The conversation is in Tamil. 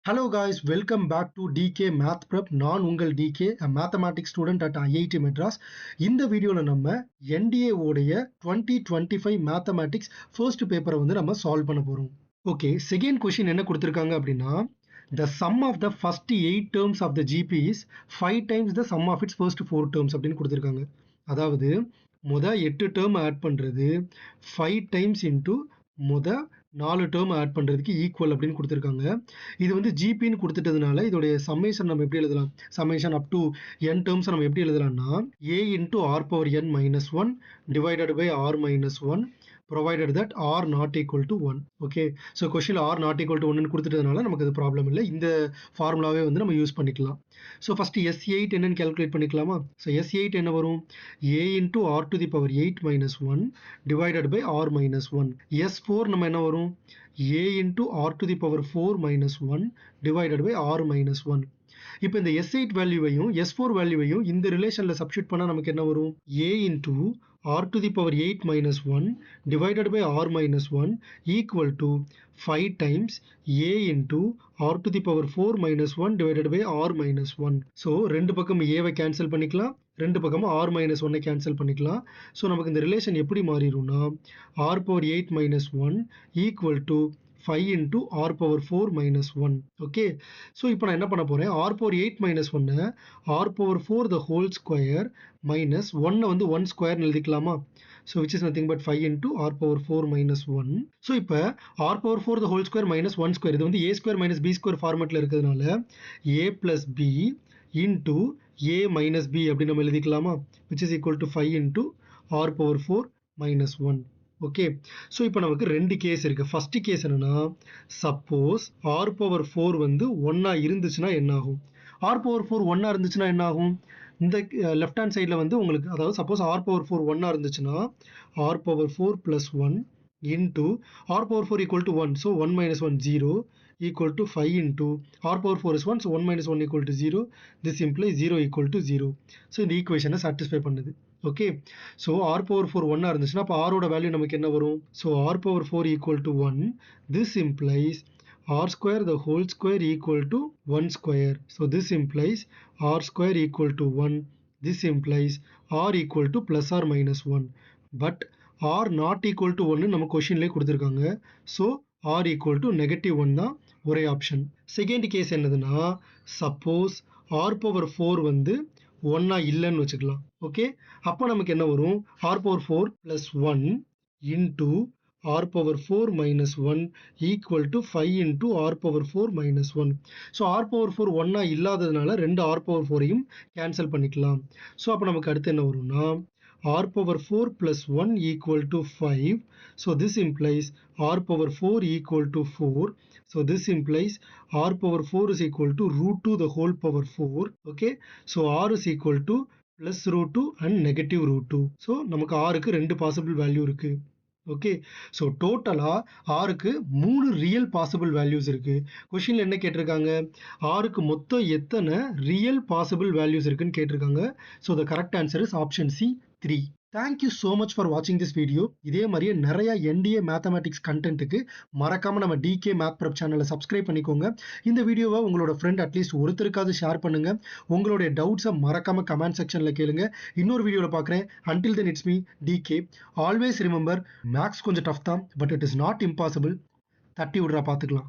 Hello guys, welcome back to DK Math Prep. நான் உங்கள் DK, a mathematics student at IIT Madras. இந்த வீடியோல நம்ம NDA உடைய 2025 Mathematics first paper வந்து நம்ம சால்வ் பண்ண போறோம். ஓகே, செகண்ட் क्वेश्चन என்ன கொடுத்திருக்காங்க அப்படின்னா the sum of the first 8 terms of the GP is 5 times the sum of its first 4 terms அப்படின்னு கொடுத்திருக்காங்க. அதாவது முத 8 டேர்ம் ஆட் பண்றது 5 டைம்ஸ் இன்டு முத 4 டேர்ம் ஆட் பண்றதுக்கு ஈக்குவல் அப்படின்னு கொடுத்திருக்காங்க. இது வந்து ஜிபின்னு கொடுத்துட்டதுனால இதோடைய சம்மேஷன் நம்ம எப்படி எழுதலாம்? Summation up to n terms நம்ம எப்படி எழுதலாம்னா a into r power n minus 1 divided by r minus 1 provided that r not equal to 1. Okay, so question r not equal to 1 கொடுத்துட்டதுனால நமக்கு அது ப்ராப்ளம் இல்லை. இந்த ஃபார்முலாவே வந்து நம்ம யூஸ் பண்ணிக்கலாம். ஸோ ஃபர்ஸ்ட் S8 என்னன்னு கேல்குலேட் பண்ணிக்கலாமா? ஸோ S8 என்ன வரும்? a into r to the power 8 minus 1 divided by r minus 1. S4 நம்ம என்ன வரும்? a into r to the power 4 minus 1 divided by r minus 1. இப்போ இந்த S8 வேல்யூவையும் S4 வேல்யூவையும் இந்த ரிலேஷன்ல சப்ஸ்டிட்யூட் பண்ணா நமக்கு என்ன வரும்? a into r to the power 8 minus 1 divided by r minus 1 equal to 5 times a into r to the power 4 minus 1 divided by r minus 1. So ரெண்டு பக்கம் a-வை கேன்சல் பண்ணிக்கலாம், ரெண்டு பக்கமும் r minus 1-ஐ கேன்சல் பண்ணிக்கலாம். ஸோ நமக்கு இந்த ரிலேஷன் எப்படி மாறிடும்னா r power 8 minus 1 equal to 5 into r power 4 minus 1. Okay, so இப்போ நான் என்ன பண்ண போறேன்? r power 8 minus 1 r power 4 the whole square minus 1 வந்து 1 square எழுதிக்கலாமா? So which is nothing but 5 into r power 4 minus 1. So இப்போ r power 4 the whole square minus 1 square இது வந்து a square minus b square ஃபார்மேட்ல இருக்கிறதுனால a plus b into a minus b அப்படி நம்ம எழுதிக்கலாமா? which is equal to 5 into r power 4 minus 1. Okay, so இப்போ நமக்கு ரெண்டு கேஸ் இருக்கு. ஃபர்ஸ்ட் கேஸ் என்னன்னா சப்போஸ் r பவர் 4 வந்து 1-ஆ இருந்துச்சுன்னா என்ன ஆகும்? r பவர் 4 1-ஆ இருந்துச்சுன்னா என்ன ஆகும்? இந்த லெஃப்ட் ஹேண்ட் சைடில் வந்து உங்களுக்கு அதாவது சப்போஸ் r பவர் 4 1-ஆ இருந்துச்சுன்னா r power 4 plus 1 into r power 4 equal to 1, so 1 minus 1 0 equal to 5 into r power 4 is 1, so 1 minus 1 equal to 0. This implies 0 equal to 0. So இந்த ஈக்குவேஷனை சாட்டிஸ்ஃபை பண்ணுது. ஓகே, ஸோ r பவர் 4 1-ஆ இருந்துச்சுன்னா அப்போ r ஓட வேல்யூ நமக்கு என்ன வரும்? So r power 4 equal to 1. This implies r square the whole square equal to 1 square. So this implies r square equal to 1. This implies r equal to plus or minus 1. But r not equal to 1 நம்ம கொஸ்டின்லேயே கொடுத்துருக்காங்க. ஸோ r equal to -1 தான் ஒரே ஆப்ஷன். செகண்ட் கேஸ் என்னதுன்னா சப்போஸ் r பவர் 4 வந்து 1-ஆ இல்லைன்னு வச்சுக்கலாம். ஓகே, அப்போ நமக்கு என்ன வரும்? r power 4 plus 1 into r power 4 minus 1 equal to 5 into r power 4 minus 1. So r power 4 1-ஆ இல்லாததுனால ரெண்டு r பவர் 4-ஐயும் கேன்சல் பண்ணிக்கலாம். ஸோ அப்போ நமக்கு அடுத்து என்ன வரும்னா r power 4 plus 1 equal to 5. So this implies r power 4 equal to 4. So this implies r power 4 is equal to root 2 the whole power 4. Okay, so r is equal to plus root 2 and negative root 2. So நமக்கு rக்கு ரெண்டு பாசிபிள் வேல்யூ இருக்கு. ஓகே, ஸோ டோட்டலாக ஆருக்கு 3 ரியல் பாசிபிள் வேல்யூஸ் இருக்கு. கொஸ்டின்ல என்ன கேட்டிருக்காங்க? ஆருக்கு மொத்தம் எத்தனை ரியல் பாசிபிள் வேல்யூஸ் இருக்குன்னு கேட்டிருக்காங்க. So the correct answer is option C 3. Thank you so much for watching this video. இதே மாதிரியே நிறைய NDA மேத்தமேட்டிக்ஸ் கண்டென்ட்டுக்கு மறக்காம நம்ம DK மேத் ப்ரெப் சேனலை சப்ஸ்கிரைப் பண்ணிக்கோங்க. இந்த வீடியோவை உங்களோட ஃப்ரெண்ட் அட்லீஸ்ட் ஒருத்தருக்காவது ஷேர் பண்ணுங்க. உங்களுடைய டவுட்ஸை மறக்காம கமெண்ட் செக்ஷன்ல கேளுங்க. இன்னொரு வீடியோவில் பார்க்குறேன். Until then it's me DK. Always remember, maths கொஞ்சம் டஃப் தான், but it is not impossible. தட்டி விடுறா பார்த்துக்கலாம்.